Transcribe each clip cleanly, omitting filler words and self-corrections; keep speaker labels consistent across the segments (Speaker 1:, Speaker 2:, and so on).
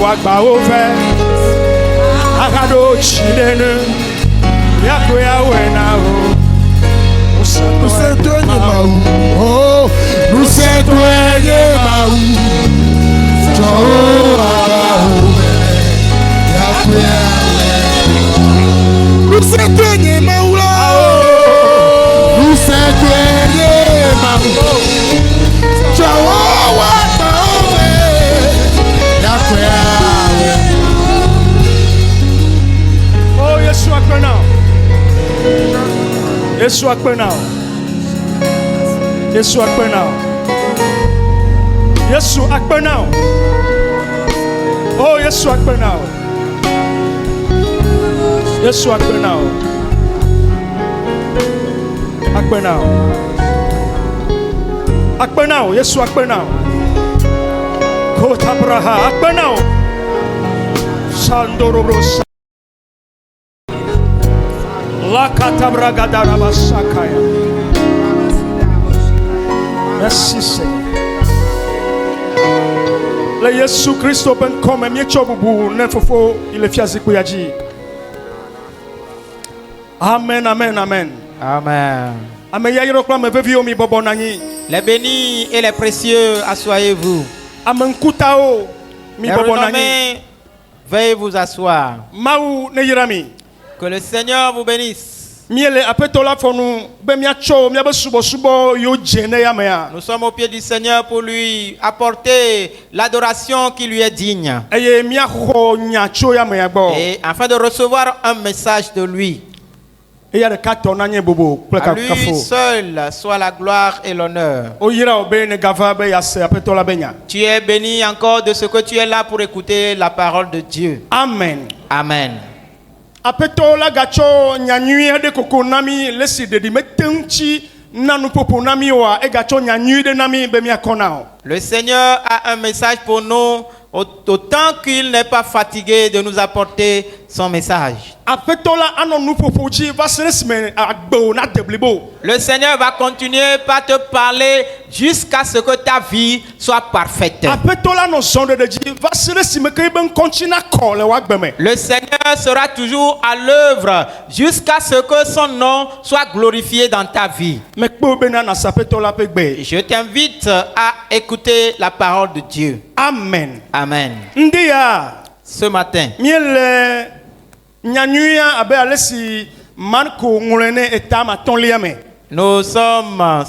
Speaker 1: wagba over. Agado chidene. Yakoya wena o.
Speaker 2: Nous sommes Maou. Oh, nous sommes Maou. Nous sommes Maou là. Nous sommes Maou.
Speaker 1: Oh, Yesu akpe now. Yesu akpe now. Yesu akpe now. Yesu akpe now. Oh, Yesu akpe now. Yesu akpe now. Akpe now. Akpe now. Yesu akpe now. Kota braha akpe now. Sandorobrosa. La katabraga darabasakaya. Merci Seigneur. Le Yesu Christo ben comme mieux chobubu nefofo il fiazi kuyaji. Amen, amen, amen.
Speaker 3: Amen.
Speaker 1: Amen. Yayiro kwa mevevi omi bobo nani.
Speaker 3: Les bénis et les précieux, asseyez-vous.
Speaker 1: Amen kutao mi
Speaker 3: Les
Speaker 1: bobo nani.
Speaker 3: renommés, veuillez vous asseoir.
Speaker 1: Mau ne yirami.
Speaker 3: Que le Seigneur vous bénisse.
Speaker 1: Miele apetola fonu be miacho miabe subo subo yo jene ya mea.
Speaker 3: Nous sommes au pied du Seigneur pour lui apporter l'adoration qui lui est digne.
Speaker 1: Eye miacho nyacho ya mea bo.
Speaker 3: Et afin de recevoir un message de lui.
Speaker 1: Eya de kato nanye bobo pleka
Speaker 3: À lui
Speaker 1: kafo.
Speaker 3: seul soit la gloire et l'honneur.
Speaker 1: O yira obe ne gava be yase apetola benya.
Speaker 3: Tu es béni encore de ce que tu es là pour écouter la parole de Dieu.
Speaker 1: Amen.
Speaker 3: Amen.
Speaker 1: Apetola gacho nyanyui de koko nami lesi de di metenchi nanu popo nami wa e gacho nyanyui de nami be mi akonao.
Speaker 3: Le Seigneur a un message pour nous, autant qu'il n'est pas fatigué de nous apporter son message.
Speaker 1: Apetola anon nu popo ji vaseresme agbo na deblibo.
Speaker 3: Le Seigneur va continuer par te parler jusqu'à ce que ta vie soit parfaite.
Speaker 1: Apetola no sonde de ji vaseresme ke ben kontina ko le wagbeme.
Speaker 3: Le Seigneur sera toujours à l'œuvre jusqu'à ce que son nom soit glorifié dans ta vie.
Speaker 1: Me kpo bena na sapetola pe gbe.
Speaker 3: Je t'invite à écouter la parole de Dieu.
Speaker 1: Amen.
Speaker 3: Amen.
Speaker 1: Ndia
Speaker 3: Ce matin,
Speaker 1: miele nyanyuya abe alesi Marco ngulene etama tonliame.
Speaker 3: nous sommes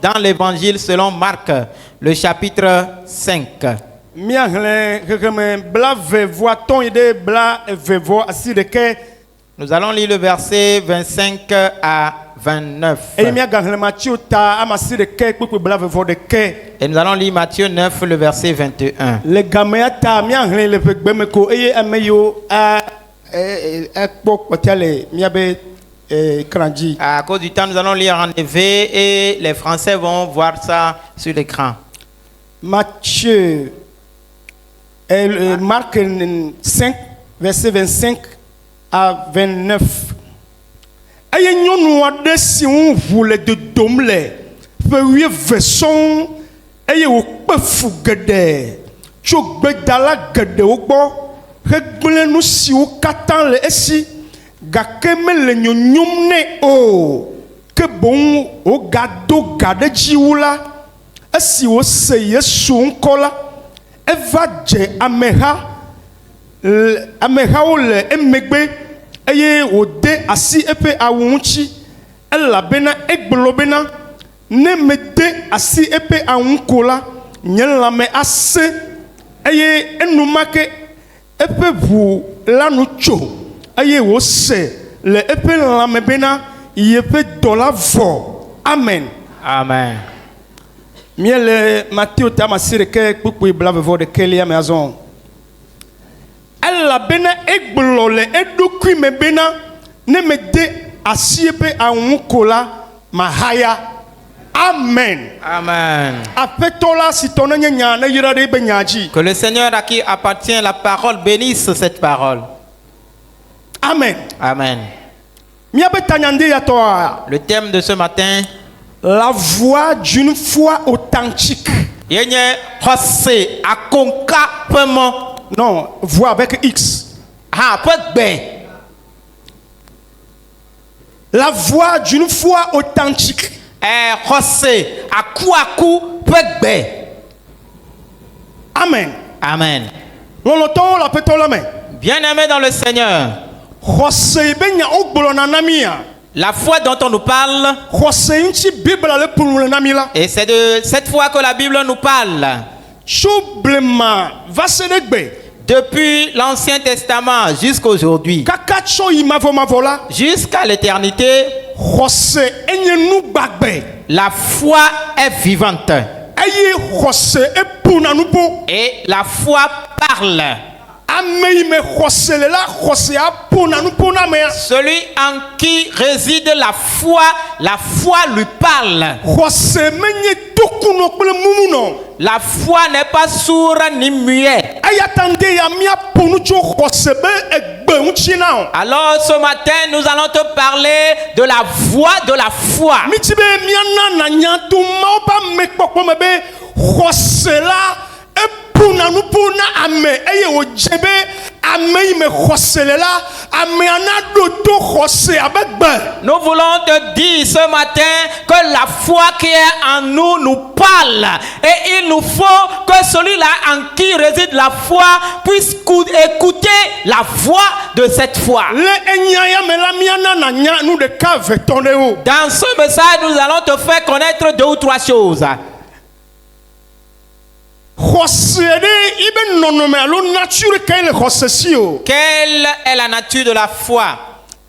Speaker 3: dans l'évangile selon Marc, le chapitre 5.
Speaker 1: Mia hle kekeme bla vevo ton ide bla vevo asi de ke
Speaker 3: Nous allons lire le verset 25 à 29.
Speaker 1: e mia gahle Matthieu ta amasi de ke kpekpe bla vevo de ke
Speaker 3: Et nous allons lire Matthieu 9, le verset 21.
Speaker 1: le gamea ta mia hle le gbeme ko eye ameyo a ekpo potale mia be kranji.
Speaker 3: À cause du temps, nous allons lire en EV et les Français vont voir ça sur l'écran.
Speaker 1: Matthieu Marc 5 verset 25 à 29. Aye nyonu ade si un voule de domle fe wie veson aye wo pefu gede tso gbedala gede wo gbo he gble nu si wo katan le esi gake me le nyonyom ne o ke bon o gado gade jiwula esi wo se Yesu nkola eva je ameha wo le emegbe eye wo de asi epe awunchi elabena egblobena ne me de asi epe awunkola nyelame ase eye enumake epe bu lanu tso eye wo se le epe lamebena yepe dola vo. Amen.
Speaker 3: Amen.
Speaker 1: Miele Matthieu tamasire ke kpukpu bla vevo de kelia maison. Elle bena egblo le edukui me bena ne me de asiepe awunkola mahaya. Amen.
Speaker 3: Amen.
Speaker 1: Apetola si tonanya nya na yira de benyaji.
Speaker 3: Que le Seigneur à qui appartient la parole bénisse cette parole.
Speaker 1: Amen.
Speaker 3: Amen.
Speaker 1: Miabe tanyande ya toa.
Speaker 3: Le thème de ce matin,
Speaker 1: La voix d'une foi authentique.
Speaker 3: yenye hose akonka pemo
Speaker 1: Non, voix avec X.
Speaker 3: Ah, peut gbe.
Speaker 1: La voix d'une foi authentique.
Speaker 3: José, aku, peut gbe.
Speaker 1: Amen.
Speaker 3: Amen.
Speaker 1: On l'entend, la peut la main.
Speaker 3: Bien-aimé dans le Seigneur,
Speaker 1: José benya ogbolo namia.
Speaker 3: la foi dont on nous parle,
Speaker 1: José inchi Bible le pour le namila.
Speaker 3: et c'est de cette foi que la Bible nous parle.
Speaker 1: Choblema va se degbe.
Speaker 3: Depuis l'Ancien Testament jusqu'à aujourd'hui,
Speaker 1: Kaka cho imavo mavola.
Speaker 3: jusqu'à l'éternité,
Speaker 1: José enye nu bagbe.
Speaker 3: la foi est vivante.
Speaker 1: Aye José e puna nupo.
Speaker 3: Et la foi parle.
Speaker 1: Amei me José le la José a puna nupo na mea.
Speaker 3: Celui en qui réside la foi lui parle.
Speaker 1: José menye tokuno kple mumuno.
Speaker 3: La foi n'est pas sourde ni muette.
Speaker 1: Ayatande ya mia punu cho José be egbe unchina.
Speaker 3: Alors ce matin, nous allons te parler de la voix de la foi.
Speaker 1: Mitibe miana na nyantu maopa mekpokpo mebe José la e puna nupuna ame eye ojebe ame me José le la ame ana doto José abegbe.
Speaker 3: Nous voulons te dire ce matin que la foi qui est en nous parle. Et il nous faut que celui-là en qui réside la foi puisse écouter la voix de cette foi.
Speaker 1: Le enyaya me la miana na nya nous de cave toneo.
Speaker 3: Dans ce message, nous allons te faire connaître deux ou trois choses.
Speaker 1: José de ibe nonome alo nature kay le José sio.
Speaker 3: Quelle est la nature de la foi?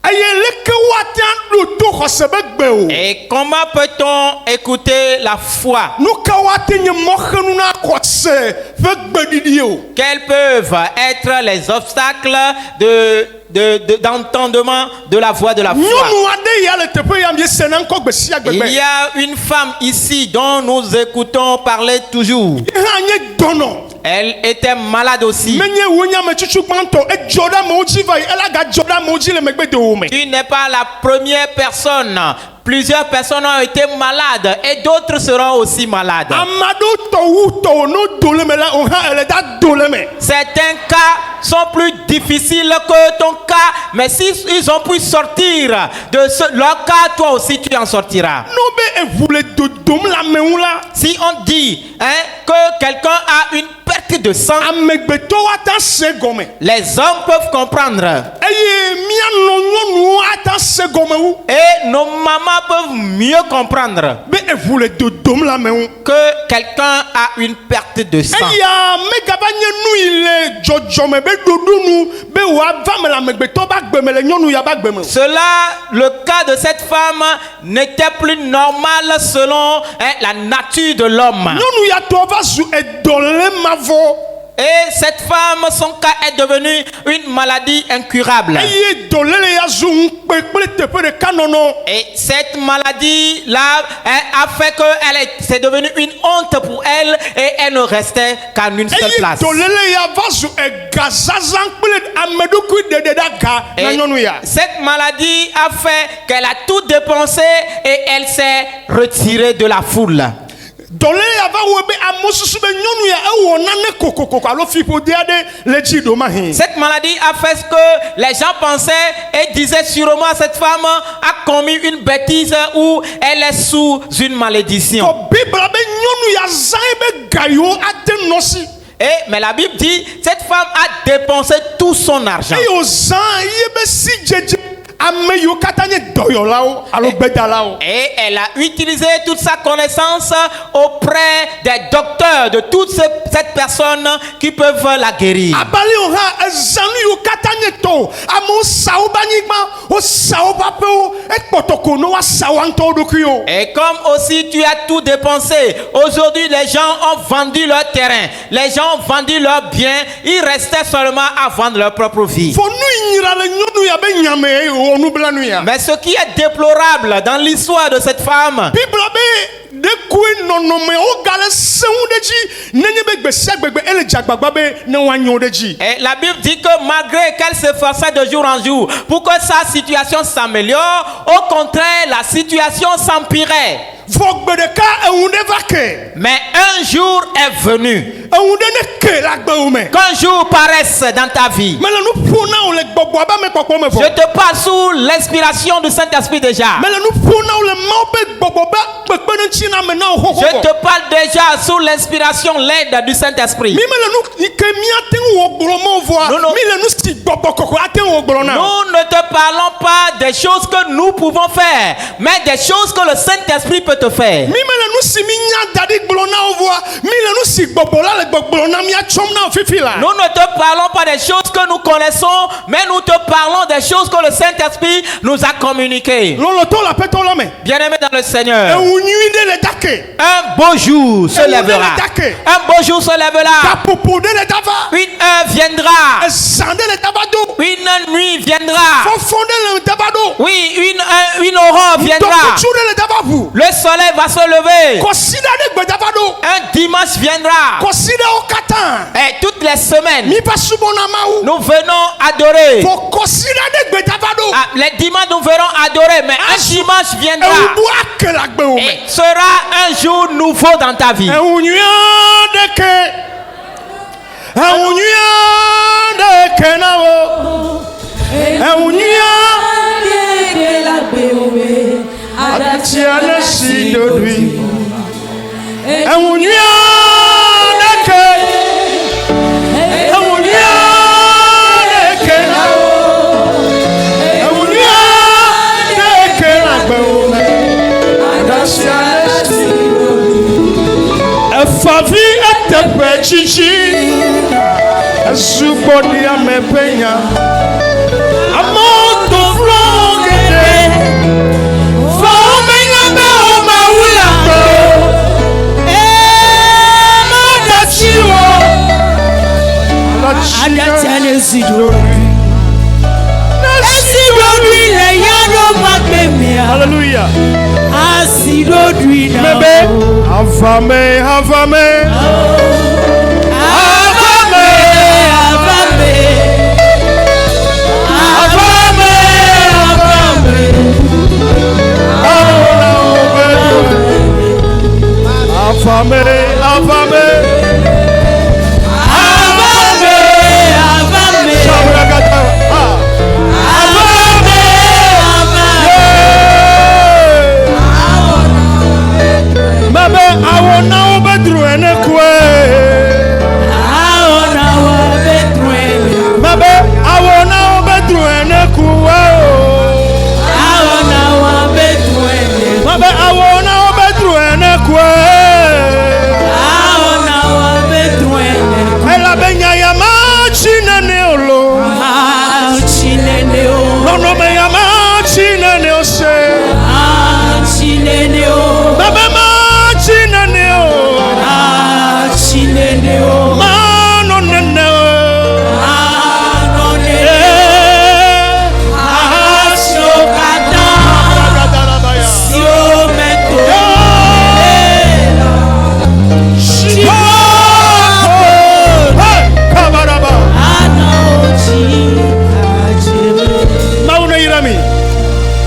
Speaker 1: Aye le ke watan doto José begbe o.
Speaker 3: Et comment peut-on écouter la foi?
Speaker 1: Nou ka wate nye mokhenu na José begbe didi o.
Speaker 3: Quels peuvent être les obstacles d'entendement de la voix de la foi?
Speaker 1: Nyonu ade ya le tepe ya mie senan ko gbesi agbegbe.
Speaker 3: Il y a une femme ici dont nous écoutons parler toujours.
Speaker 1: Hanye dono.
Speaker 3: Elle était malade aussi.
Speaker 1: Menye wonya me chuchu kwanto e joda moji vai ela ga joda moji le megbe de ome.
Speaker 3: Tu n'es pas la première personne. Plusieurs personnes ont été malades et d'autres seront aussi malades.
Speaker 1: Amado to wu to no dole me la oha ele da dole me.
Speaker 3: Certains cas sont plus difficiles que ton cas, mais si ils ont pu sortir de leur cas, toi aussi tu en sortiras.
Speaker 1: No be e voulait de dom la meula.
Speaker 3: Si on dit que quelqu'un a une perte de sang,
Speaker 1: Amegbe to wata se gome.
Speaker 3: les hommes peuvent comprendre
Speaker 1: Eye mia no nyonu ata se gome wu.
Speaker 3: et nos mamans peuvent mieux comprendre
Speaker 1: Be e voulait de dom la meu.
Speaker 3: que quelqu'un a une perte de sang.
Speaker 1: Eya me gabanye nu ile jojome be dodunu be wa va me la megbe to ba gbe me le nyonu ya ba gbe me.
Speaker 3: Cela, le cas de cette femme n'était plus normal selon la nature de l'homme.
Speaker 1: Nyonu ya to va zu e dole mavo.
Speaker 3: Et cette femme, son cas est devenu une maladie incurable.
Speaker 1: Eye dole le ya zu nkpe kple tepe de kanono.
Speaker 3: Et cette maladie-là a fait que c'est devenu une honte pour elle et elle ne restait qu'à une seule
Speaker 1: Eye
Speaker 3: place.
Speaker 1: dole le ya va zu e gazazan kple ameduku de da ga na
Speaker 3: Et
Speaker 1: nyonu ya.
Speaker 3: cette maladie a fait qu'elle a tout dépensé et elle s'est retirée de la foule.
Speaker 1: Dole ya va wo be amosusu be nyonu ya e wo nane kokokoko alo fipo dia de le ji do ma hin.
Speaker 3: Cette maladie a fait ce que les gens pensaient et disaient sûrement cette femme a commis une bêtise ou elle est sous une malédiction.
Speaker 1: Ko Bible be nyonu ya zan be gayo ate nosi.
Speaker 3: Mais la Bible dit cette femme a dépensé tout son argent.
Speaker 1: E yo zan ye be si jeje ame yo katanye doyolao alo bedalao.
Speaker 3: Et elle a utilisé toute sa connaissance auprès des docteurs, de toutes cette personne qui peuvent la guérir.
Speaker 1: Abali o ha ezanu yo katanye to amo sawo banigba o sawo pape o e potoko no wa sawanto dokuyo.
Speaker 3: Et comme aussi tu as tout dépensé, aujourd'hui les gens ont vendu leur terrain, les gens ont vendu leurs biens, il restait seulement à vendre leur propre vie.
Speaker 1: Fo nu nyira le nyonu ya be nyame o nu blanu ya.
Speaker 3: Mais ce qui est déplorable dans l'histoire de cette femme,
Speaker 1: Bible be de kui nonome o gale seun deji nenye be gbese gbegbe ele jagbagba be ne wanyo deji.
Speaker 3: et la Bible dit que malgré qu'elle s'efforçait de jour en jour pour que sa situation s'améliore, au contraire la situation s'empirait. Mais un jour est venu. Qu'un jour paraisse dans ta vie. Je te parle sous l'inspiration du Saint-Esprit déjà. Je te parle déjà sous l'inspiration, l'aide du Saint-Esprit. Nous ne te parlons pas des choses que nous pouvons faire, mais des choses que le Saint-Esprit peut te faire. Nous ne te parlons pas des choses que nous connaissons, mais nous te parlons des choses que le Saint-Esprit nous a communiquées. Bien-aimé dans le Seigneur, un beau jour se lèvera. Un beau jour se lèvera. Une heure viendra. Une nuit viendra. Oui, une aurore viendra. Le soleil va se lever. Un dimanche viendra. Et toutes les semaines, nous venons adorer. Les dimanches, nous verrons adorer. Mais un dimanche viendra. Et sera un jour nouveau dans ta vie.
Speaker 1: Favi ete pechichi Asubodi amepenya Amonto flogede Fomenya me oma ulako Madachiwo
Speaker 2: Adatiane sidori Sidori le yaro makemia.
Speaker 1: Hallelujah.
Speaker 2: Asidori na.
Speaker 1: Bebe, avame.
Speaker 2: Avame.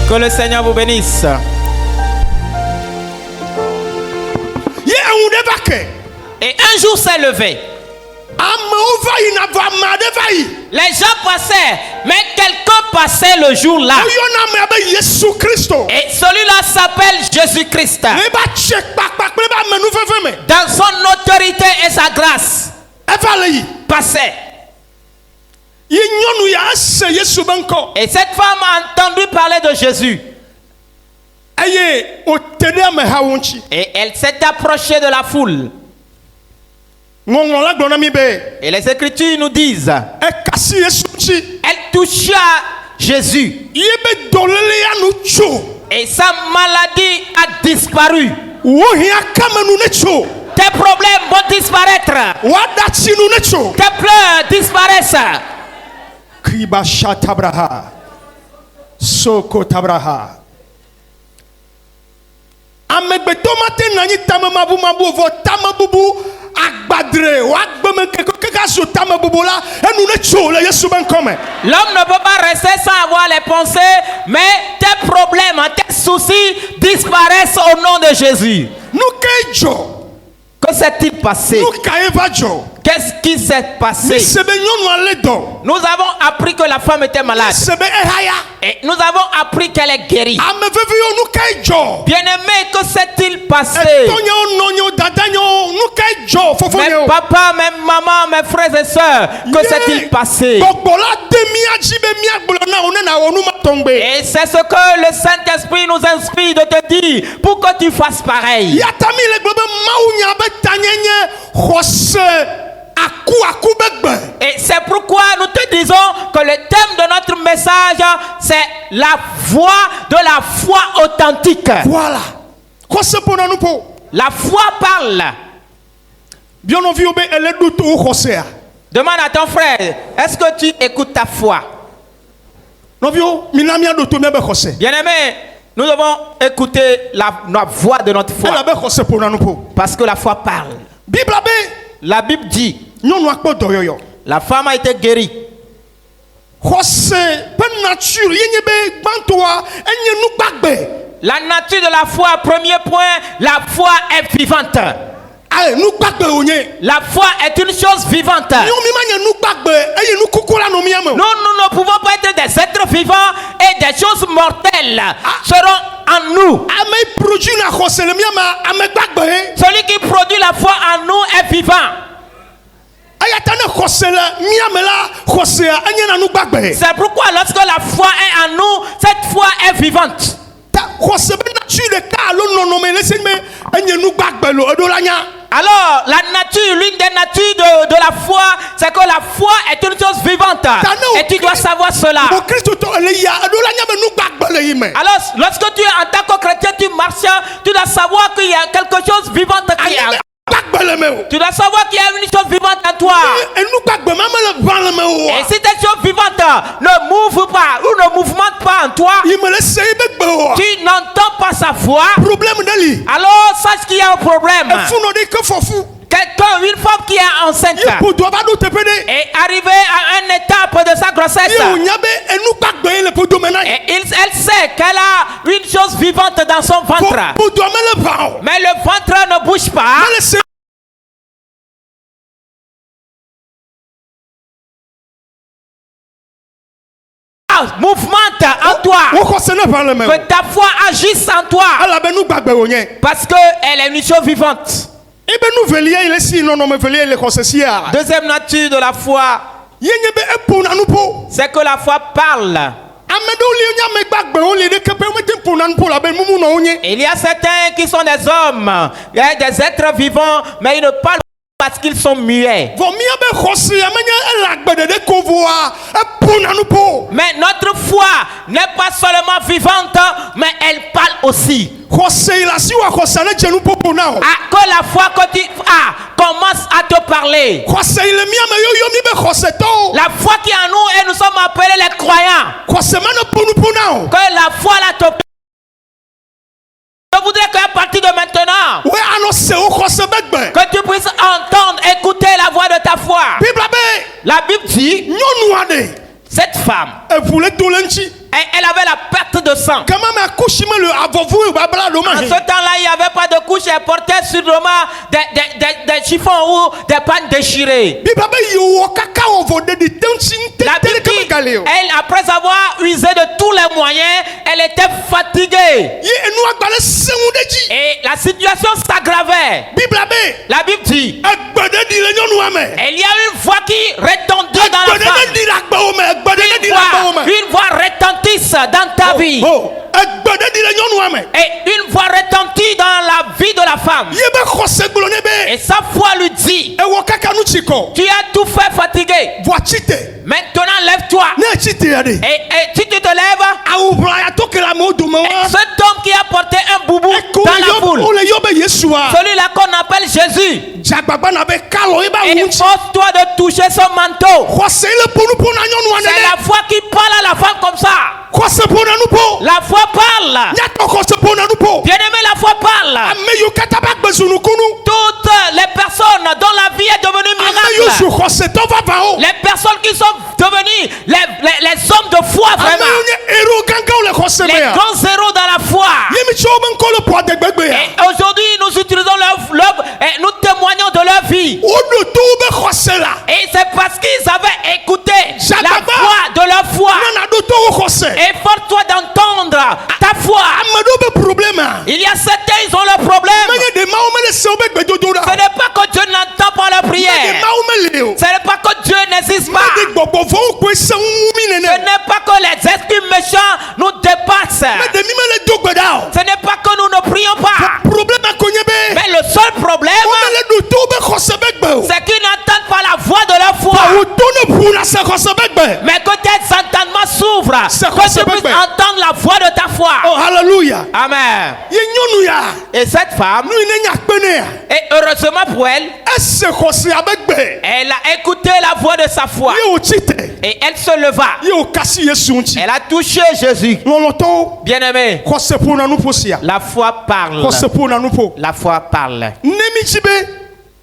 Speaker 3: Que le Seigneur vous bénisse. Et un jour s'est levé. Les gens passaient, mais quelqu'un passait le jour là. Et celui-là s'appelle Jésus-Christ. Dans son autorité et sa grâce, passait. Et cette femme a entendu parler de Jésus. Et elle s'est approchée de la foule. Et les Écritures nous disent, elle toucha Jésus. Et sa maladie a disparu. Tes problèmes vont disparaître. Tes pleurs disparaissent.
Speaker 1: Soko tabraha. Amegbetomate nani tamamabu mabu vo tamabubu agbadre wa gbeme keka so tame bobola enu ne tso le Yesu ben kome.
Speaker 3: L'homme ne peut pas rester sans avoir les pensées, mais tes problèmes, tes soucis disparaissent au nom de Jésus.
Speaker 1: Nu ke jo.
Speaker 3: Que s'est-il passé?
Speaker 1: Nu ka eva jo.
Speaker 3: Qu'est-ce qui s'est passé?
Speaker 1: Mi sebe nyɔnu ale dɔ.
Speaker 3: Nous avons appris que la femme était malade.
Speaker 1: Sebe ehaya.
Speaker 3: Et nous avons appris qu'elle est guérie.
Speaker 1: Ame vevi yo nu ka jo.
Speaker 3: Bien-aimé, que s'est-il passé?
Speaker 1: Tonyo nonyo dadanyo nu ka jo fofo
Speaker 3: Mes
Speaker 1: yo.
Speaker 3: papa, mes mamans, mes frères et sœurs, que s'est-il passé?
Speaker 1: Gbogbola de mia jibe mia gbolo na one na onu ma tombe.
Speaker 3: Et c'est ce que le Saint-Esprit nous inspire de te dire pour que tu fasses pareil.
Speaker 1: Yatami le globe maunya be tanyenye khose aku begbe.
Speaker 3: Et c'est pourquoi nous te disons que le thème de notre message, c'est la voix de la foi authentique.
Speaker 1: Voilà. Khose pona nu po.
Speaker 3: La foi parle.
Speaker 1: Bien on vit obe ele duto khosea.
Speaker 3: Demande à ton frère, est-ce que tu écoutes ta foi?
Speaker 1: Novio minamia duto mebe khose.
Speaker 3: Bien-aimé, nous devons écouter la voix de notre foi.
Speaker 1: Ela be khose pona nu po.
Speaker 3: Parce que la foi parle.
Speaker 1: Bible be
Speaker 3: La Bible dit,
Speaker 1: nyɔnu akpɔ dɔyɔyɔ.
Speaker 3: la femme a été guérie.
Speaker 1: Xɔse ƒe nature yenye be gbãtɔa enye nu gbagbe.
Speaker 3: La nature de la foi, premier point, la foi est vivante.
Speaker 1: Aye nu gbagbe wonye.
Speaker 3: La foi est une chose vivante.
Speaker 1: Nyɔmi ma nye nu gbagbe eye nu kuku la no mia me.
Speaker 3: Nous ne pouvons pas être des êtres vivants et des choses mortelles seront en nous.
Speaker 1: Ame produit na xɔse le mia ma ame gbagbe.
Speaker 3: Celui qui produit la foi en nous est vivant.
Speaker 1: Ayata ne xɔse le mia me la xɔsea enye na nu gbagbe.
Speaker 3: C'est pourquoi lorsque la foi est en nous, cette foi est vivante.
Speaker 1: Ta xɔse be nature ɖeka alo nɔnɔme le se me enye nu gbagbe lo eɖo la nya.
Speaker 3: Alors, la nature, l'une des natures de la foi, c'est que la foi est une chose vivante. Et tu dois savoir cela.
Speaker 1: Bo Christ to ele ya eɖo la nya me nu gbagbe le yi me.
Speaker 3: Alors, lorsque tu es en tant que chrétien, tu marches, tu dois savoir qu'il y a quelque chose vivante qui est en toi. Tu dois savoir qu'il y a une chose vivante en toi. Et si cette chose vivante ne mouve pas ou ne mouvemente pas en toi, tu n'entends pas sa voix. Alors sache qu'il y a un problème. Quelqu'un, une femme qui est enceinte est arrivée à une étape de sa grossesse. Et elle sait qu'elle a une chose vivante dans son ventre. Mais le ventre ne bouge pas. Mouvemente en toi. Que ta foi agisse en toi. Parce qu'elle est une chose vivante. Deuxième nature de la foi, c'est que la foi parle. Il y a certains qui sont des hommes, des êtres vivants, mais ils ne parlent pas parce qu'ils sont muets. Mais notre foi n'est pas seulement vivante, mais elle parle aussi. Que la foi que tu as commence à te parler. La foi qui est en nous, et nous sommes appelés les croyants. Que la foi là te parle. Je voudrais qu'à partir de maintenant, que tu puisses entendre, écouter la voix de ta foi. La Bible dit, cette femme, elle avait la perte de sang. En ce temps-là, il n'y avait pas de couche. Elle portait sur le mât des chiffons ou des pannes déchirées. La Bible dit, elle, après avoir usé de tous les moyens, elle était fatiguée. Et la situation s'aggravait. La Bible dit, il y a une voix qui retentisse dans la femme. Une voix retentisse dans ta vie. Et une voix retentit dans la vie de la femme. Et sa foi lui dit, tu as tout fait fatigué. Maintenant lève-toi. Et si tu te lèves, cet homme qui a porté un boubou dans la foule, celui-là qu'on appelle Jésus, et force-toi de toucher son manteau. C'est la foi qui parle à la femme comme ça. La foi parle.
Speaker 1: Nya to xɔse ƒona nu po.
Speaker 3: Bien-aimé, la foi parle.
Speaker 1: Ame yiwo katã ba gbe zu nukunu.
Speaker 3: Toutes les personnes dont la vie est devenue
Speaker 1: Ame yiwo zu
Speaker 3: miracle.
Speaker 1: xɔsetɔ vavawo.
Speaker 3: Les personnes qui sont devenues les hommes de foi
Speaker 1: Ame
Speaker 3: vraiment.
Speaker 1: yiwo nye hero gãgãwo le xɔse me
Speaker 3: Les
Speaker 1: ya.
Speaker 3: grands héros dans la foi.
Speaker 1: Ye mi tsɔ wobe ŋkɔ le ƒo adegbegbe ya.
Speaker 3: Et aujourd'hui, nous utilisons nous témoignons de leur vie.
Speaker 1: Woɖo to wobe xɔse la.
Speaker 3: Et c'est parce qu'ils avaient écouté la
Speaker 1: Jacques
Speaker 3: voix de leur foi.
Speaker 1: Nana ɖo to wo xɔse.
Speaker 3: Efforce-toi d'entendre ta foi.
Speaker 1: Ame ɖewo be problème a.
Speaker 3: Il y a certains, ils ont le problème.
Speaker 1: Menye ɖe Mawu mele se wobe gbedodo
Speaker 3: Ce
Speaker 1: ɖa.
Speaker 3: n'est pas que Dieu n'entend pas leur
Speaker 1: Ɖe
Speaker 3: prière.
Speaker 1: Mawu mele o.
Speaker 3: Ce n'est pas que Dieu n'existe pas.
Speaker 1: Meɖe gbɔgbɔ vɔwo koe se ŋu mi
Speaker 3: Ce
Speaker 1: nene.
Speaker 3: n'est pas que les esprits méchants nous dépassent.
Speaker 1: Meɖe mi mele do gbe ɖa o.
Speaker 3: Ce n'est pas que nous ne prions pas.
Speaker 1: Problème a ko nye be.
Speaker 3: Mais le seul problème,
Speaker 1: Womele ɖo to wobe xɔse be gbe o.
Speaker 3: c'est qu'ils n'entendent pas la voix de leur foi.
Speaker 1: Wo to ne ƒuna se xɔse be gbe.
Speaker 3: Mais que tes entendements s'ouvrent.
Speaker 1: C'est
Speaker 3: Que
Speaker 1: quoi
Speaker 3: tu
Speaker 1: ce
Speaker 3: puisses
Speaker 1: bébé?
Speaker 3: entendre la voix de ta foi.
Speaker 1: Oh hallelujah.
Speaker 3: Amen.
Speaker 1: Ye nyɔnu ya.
Speaker 3: Et cette femme,
Speaker 1: Nu yi ne nya kpene ya.
Speaker 3: et heureusement pour elle,
Speaker 1: Ese xɔse abe gbe.
Speaker 3: elle a écouté la voix de sa foi.
Speaker 1: Ye wòtsi te.
Speaker 3: Et elle se leva.
Speaker 1: Ye wòkasi Yesu ŋuti.
Speaker 3: Elle a touché Jésus.
Speaker 1: Lɔlɔtɔwo.
Speaker 3: Bien-aimé,
Speaker 1: Xɔse ƒona nu ƒo sia.
Speaker 3: la foi parle.
Speaker 1: Xɔse ƒona nu ƒo.
Speaker 3: La foi parle.
Speaker 1: Ne mi dzi be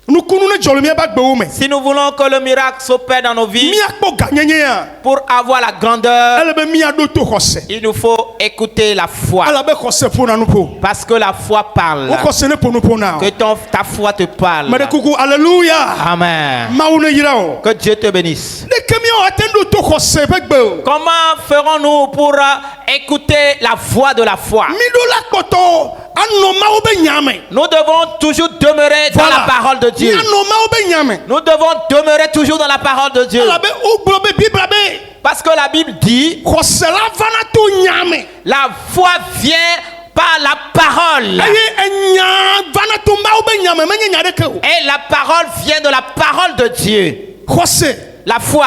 Speaker 1: nukunu ne dzɔ le miabe agbewo me.
Speaker 3: Si nous voulons que le miracle s'opère dans nos vies,
Speaker 1: Miakpɔ ganyenye ya.
Speaker 3: pour avoir la grandeur,
Speaker 1: Ele be miaɖo to xɔse.
Speaker 3: il nous faut écouter la foi.
Speaker 1: Ala be xɔse ƒona nu ƒo.
Speaker 3: Parce que la foi parle.
Speaker 1: Wo xɔse ne ƒo nu ƒona o.
Speaker 3: Que ta foi te parle.
Speaker 1: Me ɖe kuku hallelujah.
Speaker 3: Amen.
Speaker 1: Mawu ne yra o.
Speaker 3: Que Dieu te bénisse.
Speaker 1: Ɖeke miawo ate ɖo to xɔse be gbe o.
Speaker 3: Comment ferons-nous pour écouter la voix de la foi?
Speaker 1: Mi ɖo la kpɔtɔ anɔ Mawu be nya me.
Speaker 3: Nous devons toujours demeurer dans la parole de Dieu.
Speaker 1: Mianɔ Mawu be nya me.
Speaker 3: Nous devons demeurer toujours dans la parole de Dieu.
Speaker 1: Elabe wogblɔ be Bibla be
Speaker 3: Parce que la Bible dit,
Speaker 1: xɔsela vana to nya me.
Speaker 3: la foi vient par la parole.
Speaker 1: Eye enya vana to Mawu be nya me menye nya ɖeke o.
Speaker 3: Et la parole vient de la parole de Dieu.
Speaker 1: Xɔse
Speaker 3: La foi.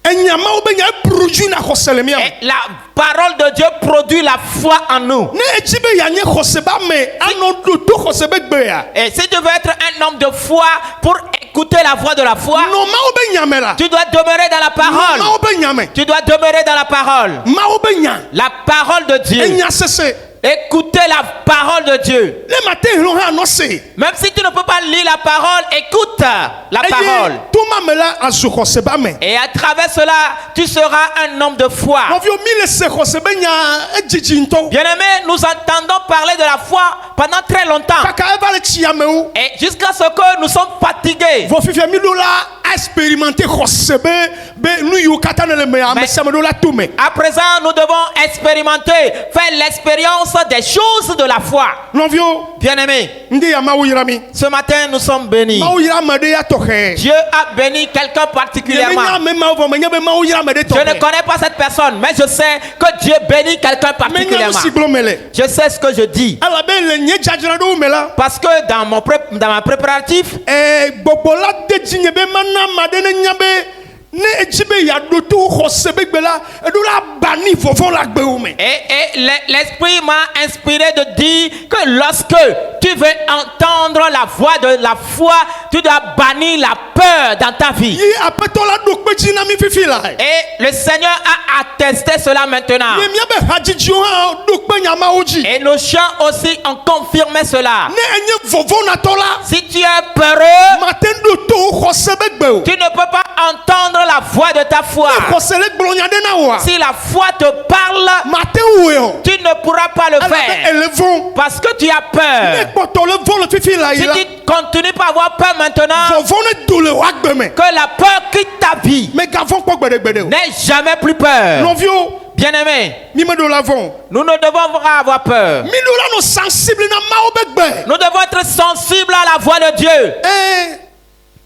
Speaker 1: enya Mawu be nya produit na xɔse le mia me.
Speaker 3: Et la parole de Dieu produit la foi en nous.
Speaker 1: Ne edzi be yanye xɔse ba me anɔ ɖo to xɔse be gbe ya.
Speaker 3: Et si tu veux être un homme de foi pour écouter la voix de la foi,
Speaker 1: Nɔ Mawu be nya me la.
Speaker 3: tu dois demeurer dans la
Speaker 1: Nɔ
Speaker 3: parole.
Speaker 1: Mawu be nya me.
Speaker 3: Tu dois demeurer dans la parole.
Speaker 1: Mawu be nya.
Speaker 3: La parole de Dieu.
Speaker 1: Enya sese.
Speaker 3: Écoutez la parole de Dieu.
Speaker 1: Ne mate hlɔ hã nɔ se.
Speaker 3: Même si tu ne peux pas lire la parole, écoute la parole.
Speaker 1: Eye toma me la azu xɔse ba me.
Speaker 3: Et à travers cela, tu seras un homme de foi.
Speaker 1: Nɔviwo mi le se xɔse be nya edzidzi ŋutɔ.
Speaker 3: Bien-aimés, nous entendons parler de la foi pendant très longtemps.
Speaker 1: Kaka eva le tsi amewo.
Speaker 3: Et jusqu'à ce que nous sommes fatigués.
Speaker 1: Vɔ fifia mi ɖo la expérimenter xɔse be nu yiwo katã ne le me ame sia ame ɖo la to me.
Speaker 3: À présent, nous devons expérimenter, faire l'expérience des choses de la foi.
Speaker 1: Nɔviwo,
Speaker 3: Bien-aimés,
Speaker 1: nde ya Mawu yra mi.
Speaker 3: ce matin, nous sommes bénis.
Speaker 1: Mawu yra ame ɖe ya tɔxɛ.
Speaker 3: Dieu a béni quelqu'un
Speaker 1: Nye
Speaker 3: particulièrement.
Speaker 1: menya ame mawo vɔ menye be Mawu yra ame ɖe
Speaker 3: Je ne
Speaker 1: tɔxɛ.
Speaker 3: connais pas cette personne, mais je sais que Dieu bénit quelqu'un
Speaker 1: Menya nu
Speaker 3: particulièrement.
Speaker 1: si gblɔm me le.
Speaker 3: Je sais ce que je dis.
Speaker 1: Elabe le nye dzadzraɖowo me la.
Speaker 3: Parce que dans ma préparatif,
Speaker 1: Gbɔgbɔ la de dzi nye be mana ame aɖe ne nya be ne edzi be yeaɖo to xɔse be gbe la eɖo la bani vɔvɔ la gbewo me.
Speaker 3: et l'Esprit m'a inspiré de dire que lorsque tu veux entendre la voix de la foi, tu dois bannir la peur dans ta vie.
Speaker 1: Yi aƒetɔ la ɖo kpe dzi na mi fifi la.
Speaker 3: Et le Seigneur a attesté cela maintenant.
Speaker 1: Ye miabe hadzidziwo hã ɖo kpe nyamawo dzi.
Speaker 3: Et nos chants aussi ont confirmé cela.
Speaker 1: Ne enye vɔvɔ natɔ la.
Speaker 3: Si tu es peureux,
Speaker 1: Mate ɖo to xɔse be gbe o.
Speaker 3: tu ne peux pas entendre la voix de ta foi.
Speaker 1: Xɔse le gblɔ nya ɖe na woa.
Speaker 3: Si la foi te parle,
Speaker 1: Mate wɔe o.
Speaker 3: tu ne pourras pas le
Speaker 1: Elabe
Speaker 3: faire.
Speaker 1: ele vɔ.
Speaker 3: Parce que tu as
Speaker 1: Ne
Speaker 3: peur.
Speaker 1: kpɔtɔ le vɔ le fifi la yi
Speaker 3: Si
Speaker 1: la.
Speaker 3: tu continues pas à avoir peur maintenant,
Speaker 1: Vɔvɔ ne do le wa gbe me.
Speaker 3: que la peur quitte ta vie,
Speaker 1: Me gavɔ kpɔ gbeɖegbeɖe o.
Speaker 3: n'aie jamais plus peur.
Speaker 1: Nɔviwo,
Speaker 3: Bien-aimés,
Speaker 1: mi me ɖo la vɔ.
Speaker 3: nous ne devons pas avoir peur.
Speaker 1: Mi ɖo la no sensible na Mawu be gbe.
Speaker 3: Nous devons être sensibles à la voix de Dieu.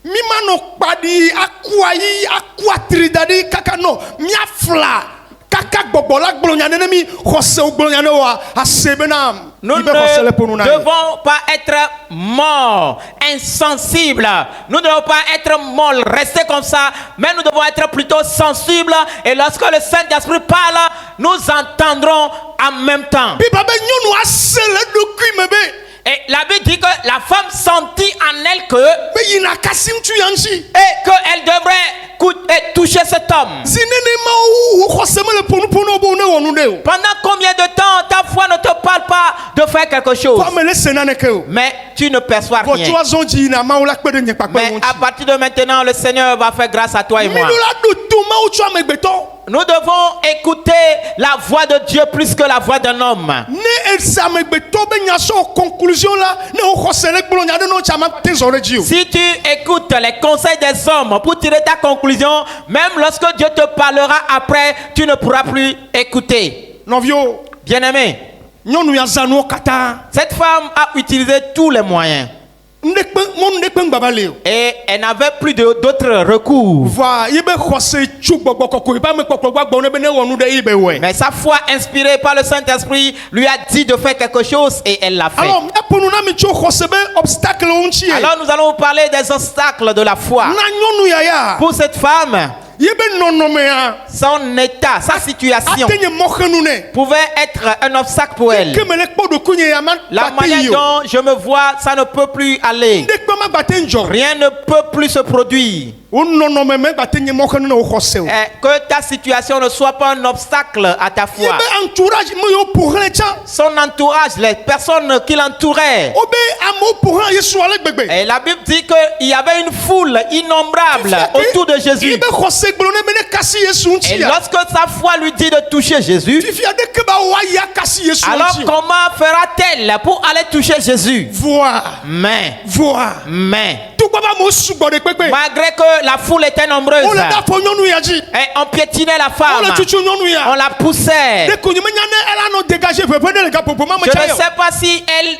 Speaker 1: Mi ma nɔ kpaɖi aku ayi aku atri da ɖi kaka nɔ miafla kaka gbɔgbɔ la gblɔ nya ne mi xɔsewo gblɔ nya ne wa ase bena
Speaker 3: Nous
Speaker 1: mi be xɔse le ƒonu
Speaker 3: ne
Speaker 1: na mi.
Speaker 3: devons pas être morts, insensibles. Nous ne devons pas être morts, rester comme ça, mais nous devons être plutôt sensibles. Et lorsque le Saint-Esprit parle, nous entendrons en même temps.
Speaker 1: Bibla be nyɔnu ase le ɖokui me be
Speaker 3: Et la Bible dit que la femme sentit en elle que
Speaker 1: be yina kasi ŋutsu ya ŋuti.
Speaker 3: qu'elle devrait toucher cet cet homme.
Speaker 1: zinene ma wo xɔse me le ponupono bo ne wɔ nu ɖe o.
Speaker 3: Pendant combien de temps ta foi ne te parle pas de faire quelque chose?
Speaker 1: Fa me le se naneke o.
Speaker 3: Mais tu ne perçois
Speaker 1: Vɔ tso
Speaker 3: rien.
Speaker 1: azɔ dzi yina mawu la kpe ɖe nye kpakpe
Speaker 3: Mais
Speaker 1: ŋu
Speaker 3: à partir de maintenant, le Seigneur va faire grâce à toi et moi.
Speaker 1: Minu la ɖo to mawu tso amegbetɔ.
Speaker 3: Nous devons écouter la voix de Dieu plus que la voix d'un homme.
Speaker 1: Ne ese amegbetɔ be nyasɔ conclusion la ne wo xɔse le gblɔ nya ɖe no tsa ma te zɔ ɖe dzi o.
Speaker 3: Si tu écoutes les conseils des hommes pour tirer ta conclusion, même lorsque Dieu te parlera après, tu ne pourras plus écouter.
Speaker 1: Nɔviwo,
Speaker 3: Bien-aimé,
Speaker 1: nyɔnu ya zã nuwo katã.
Speaker 3: cette femme a utilisé tous les moyens
Speaker 1: Mɔnu ɖe kpe ŋgbava le o.
Speaker 3: et elle n'avait plus d'autres recours.
Speaker 1: Voa yi be xɔse tso gbɔgbɔ kɔkɔe be amekpɔkpɔ gbɔ ne be ne wɔ nu ɖe yi be wɔe.
Speaker 3: Mais sa foi inspirée par le Saint-Esprit lui a dit de faire quelque chose et elle l'a fait.
Speaker 1: Alors miaƒo nu na mi tso xɔse be obstacle wo ŋuti ye.
Speaker 3: Alors nous allons vous parler des obstacles de la foi.
Speaker 1: Na nyɔnu yaya.
Speaker 3: Pour cette femme,
Speaker 1: Yi be nɔnɔmea.
Speaker 3: son état, sa situation
Speaker 1: Ate nye mɔxenu nɛ.
Speaker 3: pouvait être un obstacle pour elle.
Speaker 1: Ke me le kpɔ ɖokui nye ya ma
Speaker 3: La
Speaker 1: kpate
Speaker 3: manière
Speaker 1: yi o.
Speaker 3: dont je me vois, ça ne peut plus aller.
Speaker 1: Ɖe kpe ma gbate ŋdzɔ.
Speaker 3: Rien ne peut plus se produire.
Speaker 1: Wo nɔnɔme me gbate nye mɔxenu ne wo xɔse o.
Speaker 3: Que ta situation ne soit pas un obstacle à ta
Speaker 1: Yi
Speaker 3: foi.
Speaker 1: be entourage me yo ƒoxlẽ tsã.
Speaker 3: Son entourage, les personnes qui l'entouraient.
Speaker 1: Wo be amewo ƒoxlã Yesu ale gbegbe.
Speaker 3: Et la Bible dit qu'il y avait une foule innombrable autour de
Speaker 1: Yi
Speaker 3: Jésus.
Speaker 1: be xɔse gblɔ ne be ne kasi Yesu
Speaker 3: Et
Speaker 1: ŋuti ya.
Speaker 3: lorsque sa foi lui dit de toucher Jésus,
Speaker 1: Fifia ɖeke ba woayi akasi Yesu
Speaker 3: alors
Speaker 1: ŋuti.
Speaker 3: comment fera-t-elle pour aller toucher Jésus?
Speaker 1: Voa.
Speaker 3: Mais,
Speaker 1: Tukpa ba amewo sugbɔ ɖe kpekpe.
Speaker 3: malgré que la foule était nombreuse,
Speaker 1: Wo le ɖa ƒo nyɔnu ya dzi.
Speaker 3: et on piétinait la
Speaker 1: Wo le
Speaker 3: femme,
Speaker 1: tutu nyɔnu
Speaker 3: on
Speaker 1: ya.
Speaker 3: la poussait.
Speaker 1: Ɖe ko nye menya ne ela nɔ dégager ƒeƒe ɖe le gaƒoƒo ma me
Speaker 3: Je
Speaker 1: tsa
Speaker 3: ne
Speaker 1: yɔ.
Speaker 3: sais pas si elle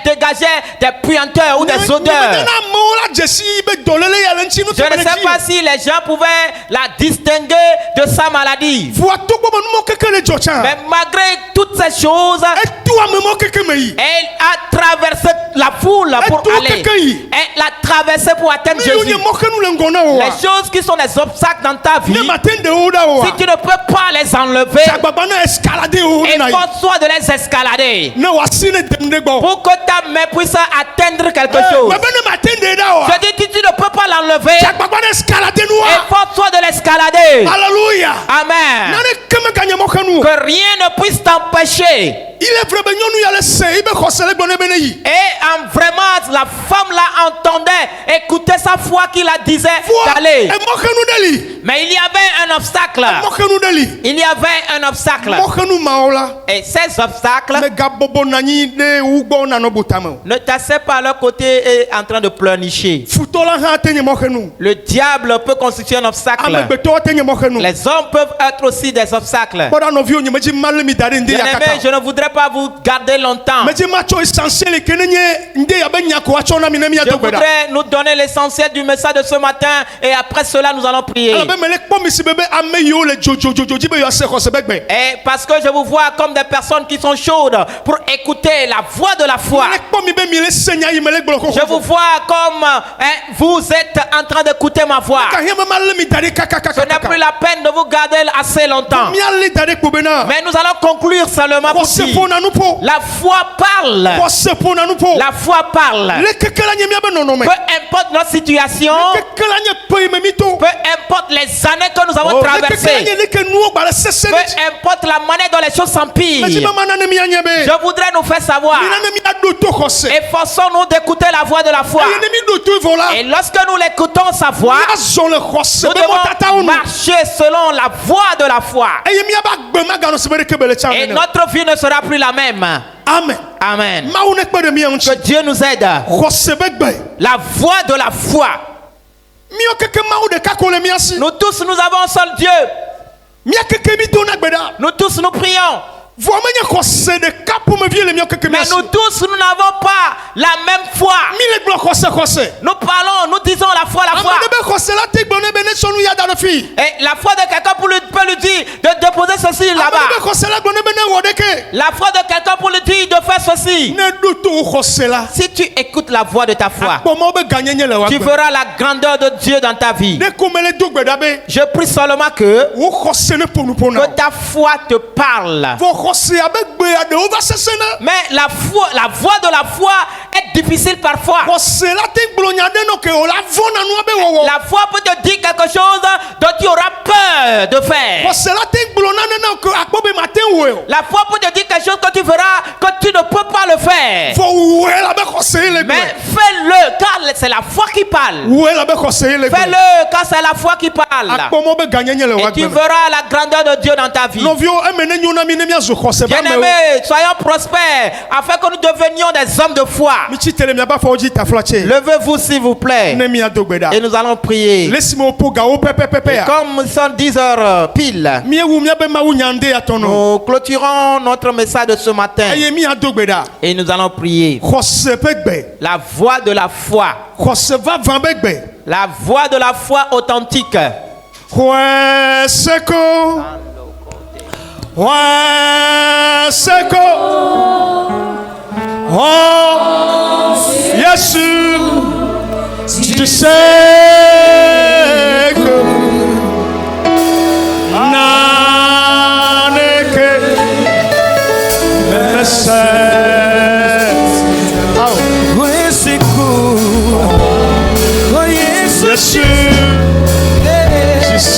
Speaker 3: dégageait des puanteurs ou des
Speaker 1: Nye
Speaker 3: odeurs.
Speaker 1: menya ne amewo la dze si be dɔléle ya le ŋuti nu
Speaker 3: Je
Speaker 1: tɔ
Speaker 3: ne
Speaker 1: le
Speaker 3: sais pas
Speaker 1: dzi.
Speaker 3: si les gens pouvaient la distinguer de sa maladie.
Speaker 1: Voa tokpɔ be numɔ keke le dzɔ tsã.
Speaker 3: Mais malgré toutes ces choses,
Speaker 1: Etu amemɔ keke me yi.
Speaker 3: elle a traversé la foule pour
Speaker 1: tout
Speaker 3: aller.
Speaker 1: quelqu'un y.
Speaker 3: Elle a traversé pour atteindre
Speaker 1: Mi yo
Speaker 3: Jésus.
Speaker 1: nye mɔxenu le ŋgɔ na wo
Speaker 3: Les
Speaker 1: wa.
Speaker 3: choses qui sont des obstacles dans ta vie,
Speaker 1: Ne ma te de wo ɖa wo
Speaker 3: si
Speaker 1: wa.
Speaker 3: tu ne peux pas les enlever,
Speaker 1: Agbagba na escalader wo na yi.
Speaker 3: efforce-toi de les escalader
Speaker 1: Ne wa si ne dem ɖe gbɔ.
Speaker 3: pour que ta main puisse atteindre quelque chose.
Speaker 1: Mɛ be ne ma te de ɖa wo wa.
Speaker 3: Je dis que tu ne peux pas l'enlever,
Speaker 1: Agbagba na escalader nu wa.
Speaker 3: efforce-toi de l'escalader.
Speaker 1: Alléluia.
Speaker 3: Amen.
Speaker 1: Nane keme ganye mɔxenu.
Speaker 3: Que rien ne puisse t'empêcher.
Speaker 1: Il est vrai be nyɔnu ya le se i be xɔse le gbɔ ne be ne yi.
Speaker 3: Et vraiment, la femme là entendait, écoutait sa foi qui la disait
Speaker 1: Voa
Speaker 3: d'aller.
Speaker 1: emɔxenu ɖe li.
Speaker 3: Mais il y avait un obstacle.
Speaker 1: Mɔxenu ɖe li.
Speaker 3: Il y avait un obstacle.
Speaker 1: Mɔxenu mawo la.
Speaker 3: Et ces obstacles,
Speaker 1: Me gabɔbɔ na anyi ɖe wo gbɔ nanɔ bo tame o.
Speaker 3: ne t'assieds pas à leur côté et en train de pleurnicher.
Speaker 1: Futɔ la hã te nye mɔxenu.
Speaker 3: Le diable peut constituer un obstacle.
Speaker 1: Amegbetɔwo te nye mɔxenu.
Speaker 3: Les hommes peuvent être aussi des obstacles.
Speaker 1: Kpɔɖa nɔviwo nye medzi ma le mi da ɖe ŋdi ya
Speaker 3: Bien-aimés,
Speaker 1: kaka.
Speaker 3: je ne voudrais pas vous garder longtemps.
Speaker 1: Medzi ma tsɔ essentiel ke ne nye ŋde ya be nya ko atsɔ na mi ne mi
Speaker 3: Je
Speaker 1: ado gbe ɖa.
Speaker 3: voudrais nous donner l'essentiel du message de ce matin et après cela nous allons prier.
Speaker 1: Ale be me le kpɔ mi si be ame yiwo le dzodzodzodzo dzi be yewoase xɔse be gbe.
Speaker 3: Et parce que je vous vois comme des personnes qui sont chaudes pour écouter la voix de la foi.
Speaker 1: Me le kpɔ mi be mi le se nya yi me le gblɔ
Speaker 3: Je vous
Speaker 1: xoxo.
Speaker 3: vois comme vous êtes en train d'écouter ma voix.
Speaker 1: Kahia be ma le mi da ɖe
Speaker 3: Ce n'est plus
Speaker 1: kakakaka.
Speaker 3: la peine de vous garder assez longtemps.
Speaker 1: Mia le da ɖe kpo bena.
Speaker 3: Mais nous allons conclure seulement pour
Speaker 1: Xɔse
Speaker 3: dire,
Speaker 1: ƒo na nu ƒo.
Speaker 3: la foi parle.
Speaker 1: Xɔse ƒo na nu ƒo.
Speaker 3: La foi parle.
Speaker 1: Le keke la nye mia be nɔnɔme.
Speaker 3: Peu importe notre situation,
Speaker 1: Keke la nye pe yi me mi to.
Speaker 3: peu importe les années que nous avons
Speaker 1: Le keke la
Speaker 3: traversées,
Speaker 1: nye ne ke nuwo gba le sese
Speaker 3: peu
Speaker 1: ɖe dzi.
Speaker 3: importe la manière dont les choses
Speaker 1: Medzi
Speaker 3: s'empirent,
Speaker 1: be ma na ne mia nye be.
Speaker 3: je voudrais nous faire savoir,
Speaker 1: Mi na ne mia ɖo to xɔse.
Speaker 3: efforçons-nous d'écouter la voix de la foi.
Speaker 1: Eye ne mi ɖo to vɔ la.
Speaker 3: Et lorsque nous l'écoutons sa voix,
Speaker 1: Azɔ le xɔse
Speaker 3: nous
Speaker 1: be mɔtatawo
Speaker 3: devons
Speaker 1: nu.
Speaker 3: marcher selon la voix de la foi.
Speaker 1: Eye miaba gbe maganɔ se be ɖeke be le tsã
Speaker 3: Et
Speaker 1: nene.
Speaker 3: notre vie ne sera plus la même.
Speaker 1: Amen.
Speaker 3: Amen.
Speaker 1: Mawu ne kpe ɖe mia
Speaker 3: Que
Speaker 1: ŋuti.
Speaker 3: Dieu nous aide.
Speaker 1: Xɔse be gbe.
Speaker 3: La voix de la foi.
Speaker 1: Mia keke Mawu ɖeka ko le mia si.
Speaker 3: Nous tous, nous avons un seul Dieu.
Speaker 1: Mia keke mi dona gbe ɖa.
Speaker 3: Nous tous, nous prions.
Speaker 1: Vɔ menye xɔse ɖeka ƒomevie le mia keke mia
Speaker 3: Mais
Speaker 1: si.
Speaker 3: nous tous, nous n'avons pas la même foi.
Speaker 1: Mi le gblɔ xɔse.
Speaker 3: Nous parlons, nous disons la foi, la
Speaker 1: Ame
Speaker 3: foi.
Speaker 1: ɖe be xɔse la te gblɔ ne be ne tsɔ nu ya da ɖe fi.
Speaker 3: Et la foi de quelqu'un peut lui dire de déposer ceci
Speaker 1: Ame
Speaker 3: là-bas.
Speaker 1: ɖe be xɔse la gblɔ ne be ne wɔ ɖeke.
Speaker 3: La foi de quelqu'un pour lui dire de faire ceci.
Speaker 1: Ne ɖo to wo xɔse la.
Speaker 3: Si tu écoutes la voix de ta foi,
Speaker 1: Akpɔ Mawu be ganyenye le wa
Speaker 3: tu
Speaker 1: gbe.
Speaker 3: verras la grandeur de Dieu dans ta vie.
Speaker 1: Ne ko me le do gbe ɖa be.
Speaker 3: Je prie seulement que
Speaker 1: Wo xɔse ne ƒonu na.
Speaker 3: ta foi te parle.
Speaker 1: Vɔ xɔse abe gbea ɖewo va sese na.
Speaker 3: Mais la voix de la foi est difficile parfois.
Speaker 1: Xɔse la te gblɔ nya ɖe nɔ ke o la vɔ na nua be wɔwɔ.
Speaker 3: La foi peut te dire quelque chose dont tu auras peur de faire.
Speaker 1: Pour cela, tu es que à quoi matin ouais.
Speaker 3: La foi pour te dire quelque chose que tu verras que tu ne peux pas le faire.
Speaker 1: Faut ouais là-bas conseiller les
Speaker 3: Mais fais-le car c'est la foi qui parle.
Speaker 1: ouais là-bas conseiller les
Speaker 3: Fais-le car c'est la foi qui parle. Et tu verras la grandeur de Dieu dans ta vie. Bien-aimés, soyons prospères afin que nous devenions des hommes de foi. Levez-vous s'il vous plaît. Et nous allons prier. Et comme nous sommes 10 heures pile, nous clôturons notre message de ce matin. Et nous allons prier. La voix de la foi. La voix de la foi authentique.
Speaker 1: Oh, Jésus, tu sais que Naneke me sait. Jésus, tu sais.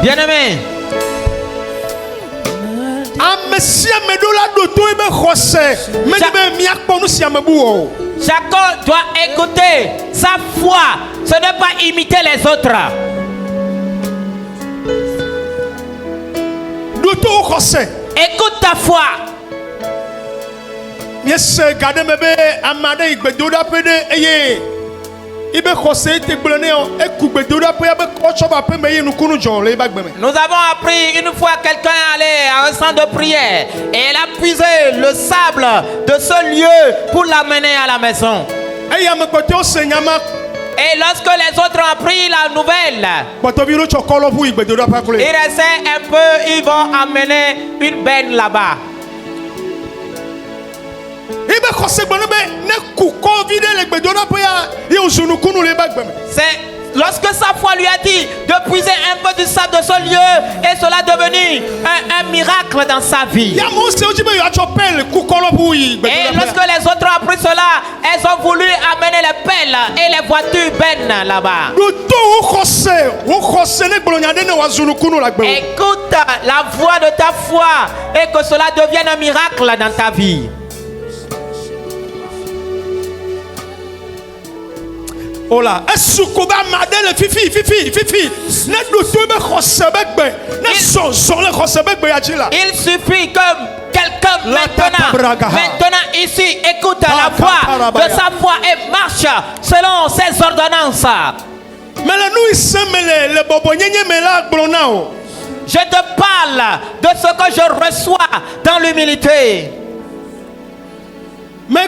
Speaker 3: Bien-aimé, chacun doit écouter sa foi. Ce n'est pas imiter les autres. Écoute ta foi.
Speaker 1: Nous avons
Speaker 3: appris une fois quelqu'un allait à un centre de prière et elle a puisé le sable de ce lieu pour l'amener à la maison. Et lorsque les autres ont appris la nouvelle, ils restaient un peu, ils vont amener une benne là-bas. C'est lorsque sa foi lui a dit de puiser un peu du sable de ce lieu et cela est devenu un miracle dans sa vie. Et lorsque les autres ont appris cela, elles ont voulu amener les pelles et les voitures bennes là-bas. Écoute la voix de ta foi et que cela devienne un miracle dans ta vie.
Speaker 1: Oh là, il suffit
Speaker 3: que quelqu'un maintenant ici écoute la voix de sa foi et marche selon ses ordonnances. Je te parle de ce que je reçois dans l'humilité.
Speaker 1: Mais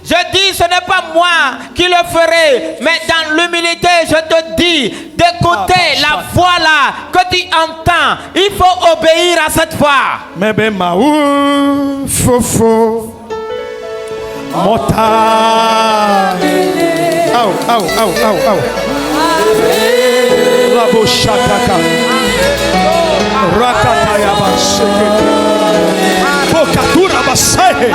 Speaker 3: Je dis, ce n'est pas moi qui le ferai, mais dans l'humilité, je te dis d'écouter la voix là que tu entends. Il faut obéir à cette voix.
Speaker 1: Mais ben maou fofo mota. Au. Labo shataka. Rakataya baseke. Pokatura basahe.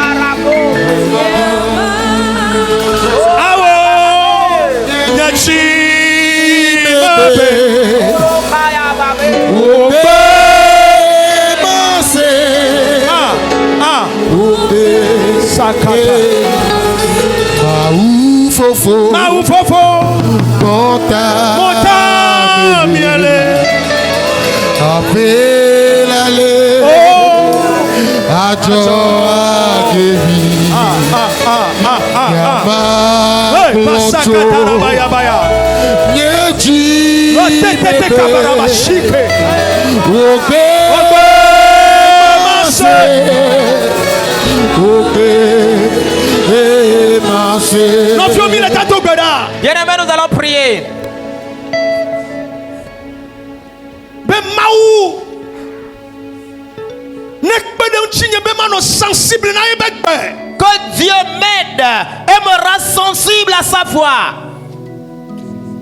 Speaker 1: Nyachi babe. Obe mase. Obe sakata. Mau fofo. Mota miele.
Speaker 4: Apelale. Ajo akebi. Yaba koto. Yeji.
Speaker 1: Tete kabaraba shike.
Speaker 4: Obe mase. Obe mase.
Speaker 1: Non fiomi le tato goda.
Speaker 3: Bien-aimés, nous allons prier.
Speaker 1: Ben maou. Nek bedon chinye be mano sensible na yebekbe.
Speaker 3: Que Dieu m'aide et me rend sensible à sa voix.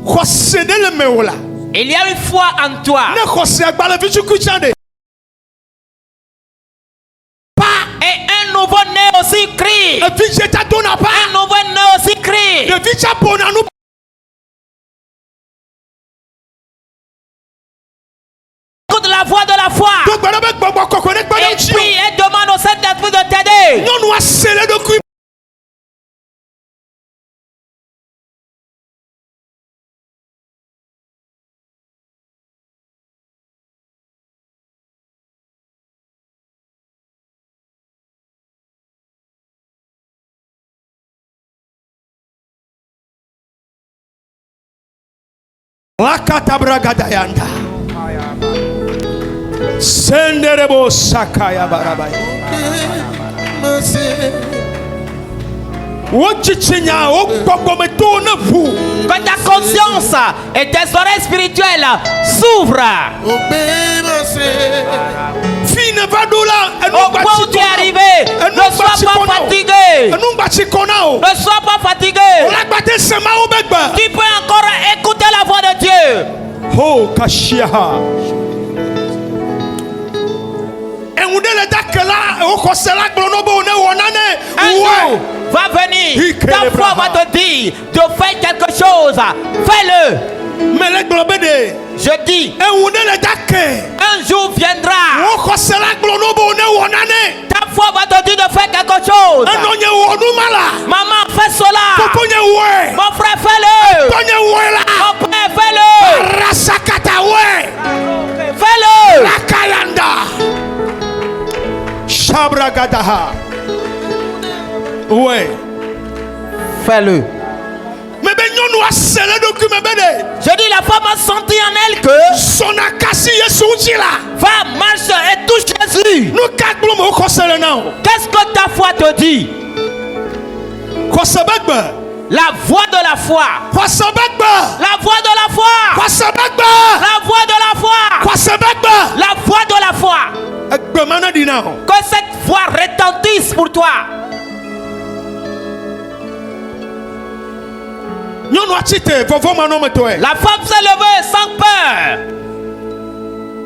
Speaker 1: Khosede le meola.
Speaker 3: Il y a une foi en toi.
Speaker 1: Ne khose agbale vichu kuchande.
Speaker 3: Et un nouveau-né aussi crie.
Speaker 1: E viche ta dona pa.
Speaker 3: Un nouveau-né aussi crie.
Speaker 1: De vicha bona nou.
Speaker 3: Écoute la voix de la foi.
Speaker 1: Donc bana be gbogbo kokone
Speaker 3: Et
Speaker 1: gbana chi.
Speaker 3: prie et demande au Saint-Esprit de t'aider.
Speaker 1: Non nous a scellé de cou. Lakatabragadayanda. Senderebo sakaya barabaya. Ochichinya okpogbometo na vu.
Speaker 3: Que ta conscience et tes oreilles spirituelles s'ouvrent.
Speaker 1: Fine vadola
Speaker 3: Au point où tu es arrivé, ne sois pas fatigué. Ne sois pas fatigué. Tu peux encore écouter la voix de Dieu.
Speaker 1: Oh kashiaha. Eundele dakela okosela glonobo ne wonane.
Speaker 3: Un jour va venir, ta foi va te dire de faire quelque chose. Fais-le.
Speaker 1: Mele globede.
Speaker 3: Je dis,
Speaker 1: Eundele dake.
Speaker 3: un jour viendra,
Speaker 1: Okosela glonobo ne wonane.
Speaker 3: ta foi va te dire de faire quelque chose.
Speaker 1: Enonye wonumala.
Speaker 3: Maman, fais cela.
Speaker 1: Poponye we.
Speaker 3: Mon frère, fais-le.
Speaker 1: Tonye wela.
Speaker 3: Mon père, fais-le.
Speaker 1: Rasakata we.
Speaker 3: Fais-le.
Speaker 1: Lakayanda. Shabragadaha. Ouais.
Speaker 3: Fais-le.
Speaker 1: Mais ben nous a scellé document bede.
Speaker 3: Je dis, la femme a senti en elle que
Speaker 1: Son akasi yesu la.
Speaker 3: va, marche et touche Jésus.
Speaker 1: Nous kakblo mo kosele na.
Speaker 3: Qu'est-ce que ta foi te dit?
Speaker 1: Kosebegbe.
Speaker 3: La voix de la foi.
Speaker 1: Kosebegbe.
Speaker 3: La voix de la foi.
Speaker 1: Kosebegbe.
Speaker 3: La voix de la foi.
Speaker 1: Kosebegbe.
Speaker 3: La voix de la foi.
Speaker 1: Egbe mana di na.
Speaker 3: Que cette voix retentisse pour toi.
Speaker 1: Nyonu achite vovo mano metoe.
Speaker 3: La femme s'est levée sans peur.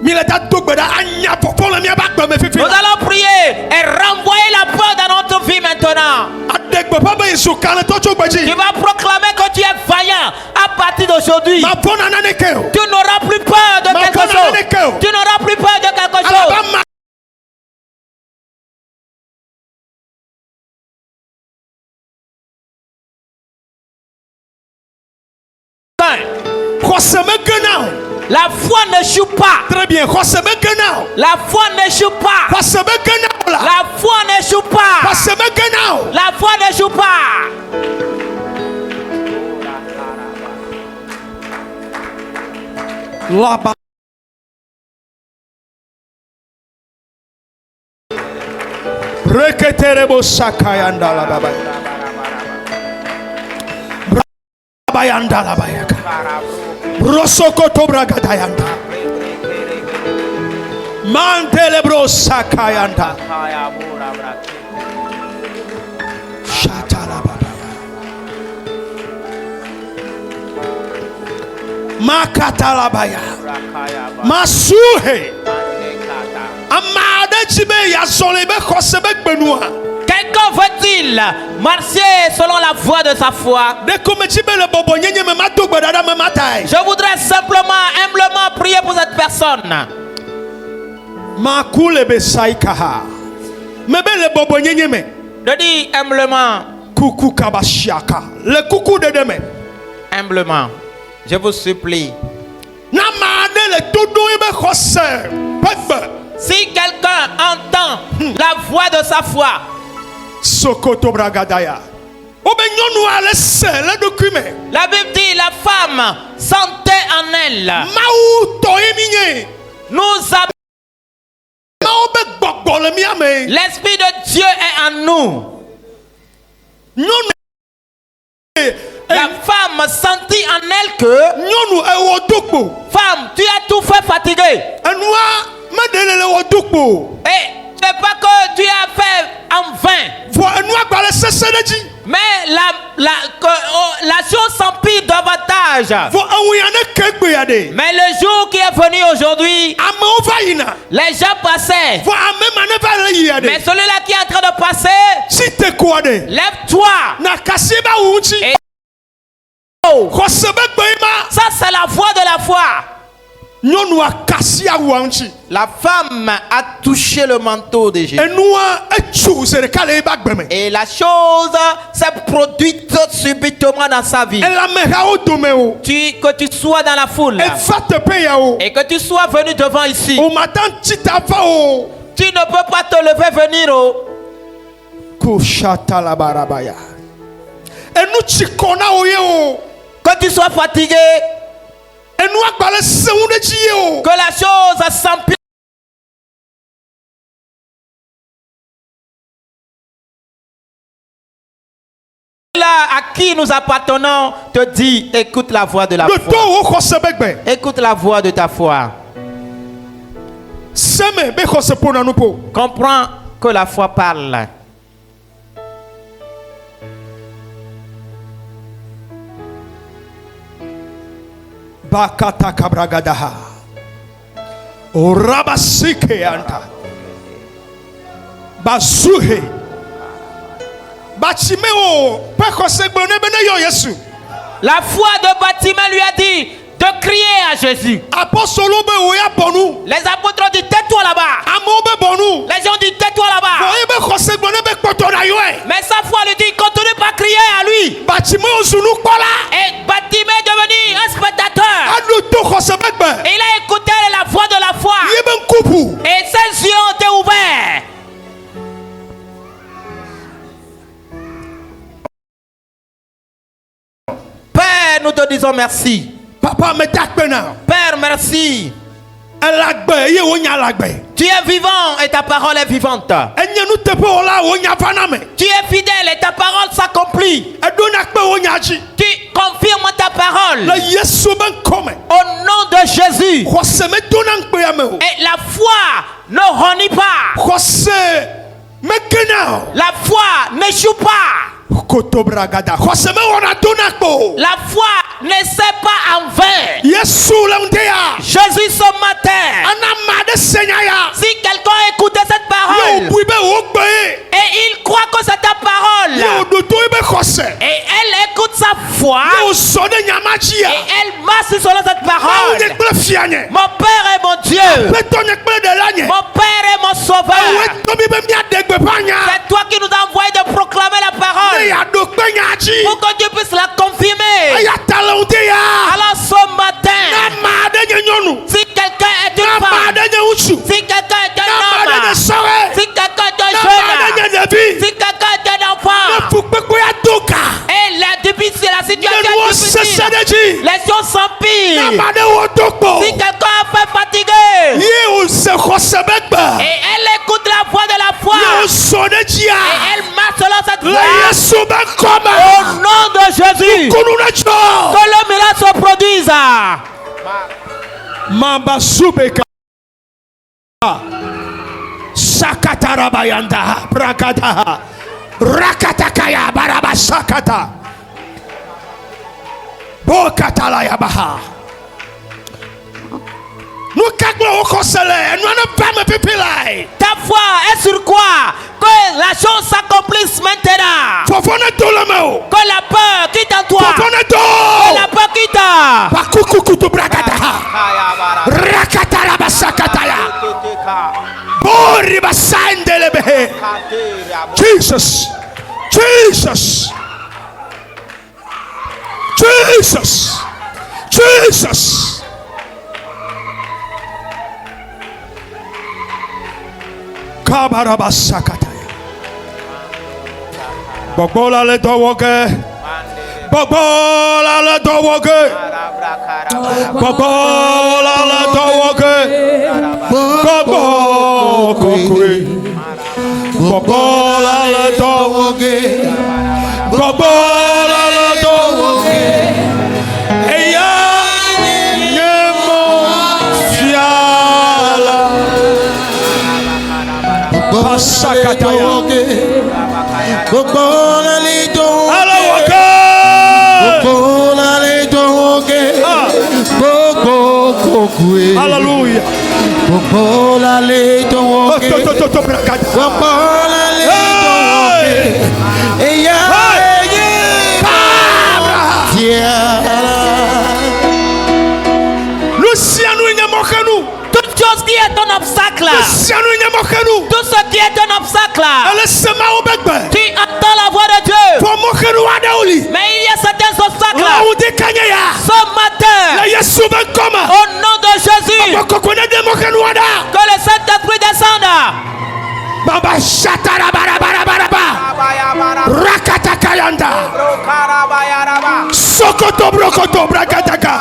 Speaker 1: Mileta dogbeda anya vovo la mia bakbe me fifi.
Speaker 3: Nous allons prier et renvoyer la peur dans notre vie maintenant.
Speaker 1: Adegbe pa be isu kan to
Speaker 3: Tu
Speaker 1: chogbeji.
Speaker 3: vas proclamer que tu es vaillant à partir d'aujourd'hui.
Speaker 1: Ma bona na nekeo.
Speaker 3: Tu n'auras plus peur de quelque chose. Tu n'auras plus peur de quelque chose.
Speaker 1: Alabama.
Speaker 3: La foi n'échoue pas.
Speaker 1: Très bien.
Speaker 3: La foi n'échoue pas. La foi n'échoue pas. La foi n'échoue pas.
Speaker 1: Laba. Reketerebo sakayanda la baba. bayanda la bayaka. Rosokoto bragadayanda. Mantelebro sakayanda. Shatala babaya. Makatala baya. Masuhe. Amade chibe ya solebe kosebe benua.
Speaker 3: Quelqu'un veut-il marcher selon la voie de sa foi? Je voudrais simplement, humblement prier pour cette personne. Je dis humblement. Humblement. Je vous supplie. Si quelqu'un entend la voix de sa foi,
Speaker 1: Sokoto bragadaya.
Speaker 3: la Bible dit la femme sentait en elle. L'Esprit de Dieu est en nous. La femme sentit en elle que femme, tu as tout fait fatigué. Et c'est pas que tu as fait en vain. Mais la chose s'empire davantage. Mais le jour qui est venu aujourd'hui, les gens passaient. Mais celui-là qui est en train de passer, lève-toi. Et ça, c'est la voix de la foi. La femme a touché le manteau de Jésus. Et la chose s'est produite subitement dans sa vie. Que tu sois dans la foule et que tu sois venu devant ici. Tu ne peux pas te lever venir. Que tu sois fatigué. Que la chose s'empire. Là à qui nous appartenons te dit, écoute la voix de la foi. Écoute la voix de ta foi. Comprends que la foi parle.
Speaker 1: Bakata kabragadaha. Orabasike anta. Bazuhe. Batimeo.
Speaker 3: La foi de Bartimée lui a dit de crier à Jésus. Les apôtres ont dit tais-toi là-bas. Les gens ont dit tais-toi là-bas. Mais sa foi lui dit continue pas à crier à lui. Et Bartimée est devenu un spectateur. Et il a écouté la voix de la foi. Et ses yeux ont été ouverts. Père, nous te disons merci. Père, merci. Tu es vivant et ta parole est vivante. Tu es fidèle et ta parole s'accomplit. Tu confirmes ta parole. Au nom de Jésus. Et la foi ne renie pas. La foi n'échoue pas. La foi ne sait pas en vain. Jésus ce matin, si quelqu'un écoutait cette parole et il croit que c'est ta parole et elle écoute sa foi et elle marche selon cette parole, mon Père est mon Dieu, mon Père est mon Sauveur. C'est toi qui nous as envoyé de proclamer la parole pour que Dieu puisse la confirmer. Alors ce matin, si quelqu'un est une femme, si quelqu'un est un homme, si quelqu'un est un jeune, si quelqu'un est un enfant, et la situation est difficile, les choses s'empirent. Si quelqu'un est fait fatigué et elle écoute la voix de la foi et elle marche selon cette voix, au nom de Jésus, que l'église.
Speaker 1: Mambasubeka. Sakatarabayanda. Brakata. Rakatakaya barabasakata. Bokatalaya baha. Nous kaglo okosele, nous ne pas me pipilai.
Speaker 3: Ta foi est sur quoi? Que la chose s'accomplisse maintenant.
Speaker 1: Fofone dolemeo.
Speaker 3: Que la peur quitte en toi.
Speaker 1: Fofone do.
Speaker 3: Que la peur quitte.
Speaker 1: Bakukukutu brakata. Rakatara basakataya. Bori basandele behe. Jesus. Jesus. Jesus. Jesus. Kabarabasakataya. Bobola le dowoge. Bobola le dowoge. Bobola le dowoge. Bobo kokwe. Bobola le dowoge. Bobola le dowoge. Eya nyemo fiala. Pasakataya.
Speaker 4: Bobola le dowoge.
Speaker 1: Alawoge.
Speaker 4: Bobola le dowoge. Bobo kokwe.
Speaker 1: Hallelujah.
Speaker 4: Bobola le dowoge. Bobola le dowoge. Eya
Speaker 3: Toute chose qui est un obstacle. Tout ce qui est un obstacle. Tu entends la voix de Dieu. Mais il y a certains obstacles. Ce matin, au nom de Jésus, que le Saint-Esprit descende.
Speaker 1: Baba shatara bara bara bara ba. Rakatakayanda. Sokoto brokoto brakataka.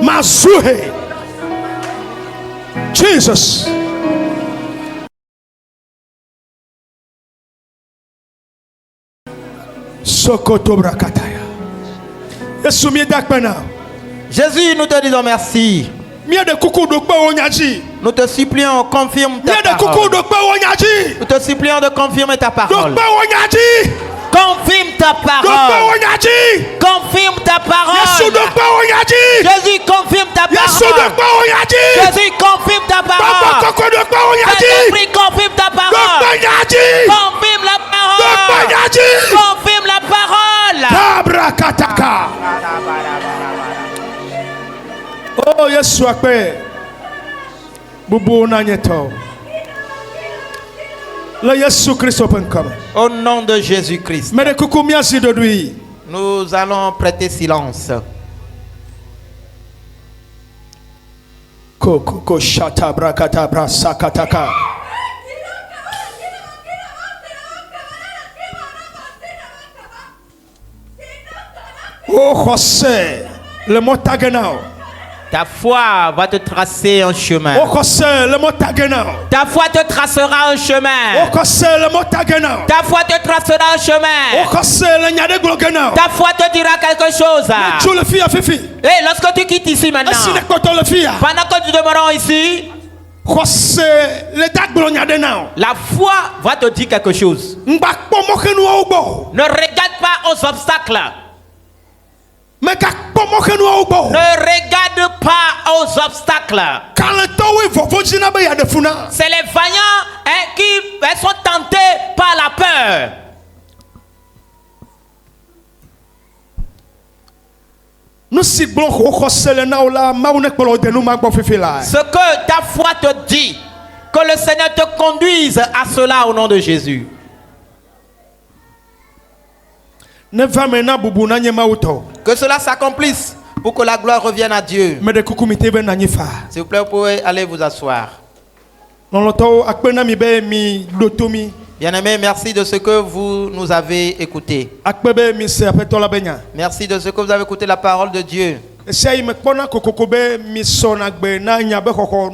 Speaker 1: Mazuhe. Jesus. Sokoto brakataya. Yesu mi dakpena.
Speaker 3: Jésus, nous te disons merci.
Speaker 1: Mie de kuku dokpe onyaji.
Speaker 3: Nous te supplions, confirme ta
Speaker 1: Mie de
Speaker 3: parole.
Speaker 1: kuku dokpe onyaji.
Speaker 3: Nous te supplions de confirmer ta parole.
Speaker 1: Dokpe onyaji.
Speaker 3: Confirme ta
Speaker 1: Dokpe
Speaker 3: parole.
Speaker 1: onyaji.
Speaker 3: Confirme ta
Speaker 1: Yesu
Speaker 3: parole.
Speaker 1: dokpe onyaji.
Speaker 3: Jésus, confirme ta
Speaker 1: Yesu
Speaker 3: parole.
Speaker 1: dokpe onyaji.
Speaker 3: Jésus, confirme ta
Speaker 1: Baba
Speaker 3: parole.
Speaker 1: koko dokpe onyaji.
Speaker 3: Saint-Esprit, confirme ta
Speaker 1: Dokpe
Speaker 3: parole.
Speaker 1: onyaji.
Speaker 3: Confirme la
Speaker 1: Dokpe
Speaker 3: parole.
Speaker 1: onyaji.
Speaker 3: Confirme la parole.
Speaker 1: Tabrakataka. Oh Yesu akpe. Bubu nanyeto. Le Yesu Christ open come.
Speaker 3: Au nom de Jésus-Christ,
Speaker 1: Mais de kuku miasi de lui.
Speaker 3: nous allons prêter silence.
Speaker 1: Koko shata brakata brasakataka. Oh José, le mot tagenao.
Speaker 3: Ta foi va te tracer un chemin.
Speaker 1: Oh José, le mot tagenao.
Speaker 3: Ta foi te tracera un chemin.
Speaker 1: Oh José, le mot tagenao.
Speaker 3: Ta foi te tracera un chemin.
Speaker 1: Oh José, le nyade glogenao.
Speaker 3: Ta foi te dira quelque chose.
Speaker 1: Tu le fille à fifi.
Speaker 3: Et lorsque tu quittes ici maintenant,
Speaker 1: Est-ce que tu le fille?
Speaker 3: pendant que nous demeurons ici,
Speaker 1: José, le taglo nyade nao.
Speaker 3: la foi va te dire quelque chose.
Speaker 1: Mbak pomokenu obo.
Speaker 3: Ne regarde pas aux obstacles.
Speaker 1: Mais kak pomokenu obo.
Speaker 3: Ne regarde pas aux obstacles.
Speaker 1: Quand le towe vovojina be ya de funa.
Speaker 3: C'est les vaillants qui sont tentés par la peur.
Speaker 1: Nous si blon ko José le nao la maune kpolo de nous magbo fifi la.
Speaker 3: Ce que ta foi te dit, que le Seigneur te conduise à cela au nom de Jésus.
Speaker 1: Ne va maintenant bubu nanye mauto.
Speaker 3: Que cela s'accomplisse pour que la gloire revienne à Dieu.
Speaker 1: Mais de kuku mite be nanye fa.
Speaker 3: S'il vous plaît, vous pouvez aller vous asseoir.
Speaker 1: Non loto akpena mi be mi dotomi.
Speaker 3: Bien-aimés, merci de ce que vous nous avez écouté.
Speaker 1: Akpebe mi se apeto la benya.
Speaker 3: Merci de ce que vous avez écouté la parole de Dieu.
Speaker 1: Ese me kpona kokokobe mi sona gbe na nya be koko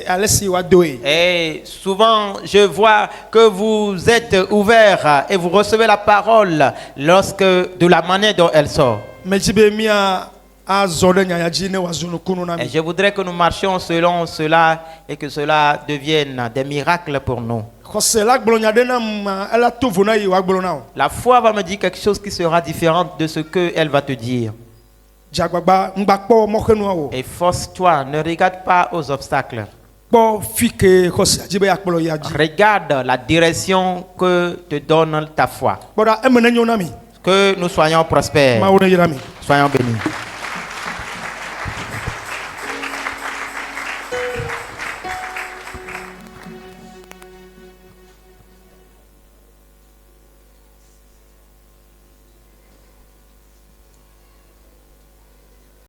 Speaker 1: alesi wa doe.
Speaker 3: Et souvent, je vois que vous êtes ouverts et vous recevez la parole lorsque de la manière dont elle sort.
Speaker 1: Mais jibe mi a azɔ ɖe nyanya dzi ne wòazu nukunu na
Speaker 3: Et
Speaker 1: mi.
Speaker 3: je voudrais que nous marchions selon cela et que cela devienne des miracles pour nous.
Speaker 1: Xɔse la gblɔ nya ɖe nam ela to vo na yi wòagblɔ na o.
Speaker 3: La foi va me dire quelque chose qui sera différent de ce qu'elle va te dire.
Speaker 1: Dzagbagba ŋgbakpɔ mɔxenua o.
Speaker 3: Et force-toi, ne regarde pas aux obstacles.
Speaker 1: Kpɔ fi ke xɔsea dzi be yakplɔ ya dzi.
Speaker 3: Regarde la direction que te donne ta foi.
Speaker 1: Kpɔɖa eme ne nyo na mi.
Speaker 3: Que nous soyons prospères.
Speaker 1: Mawu ne yra mi.
Speaker 3: Soyons bénis.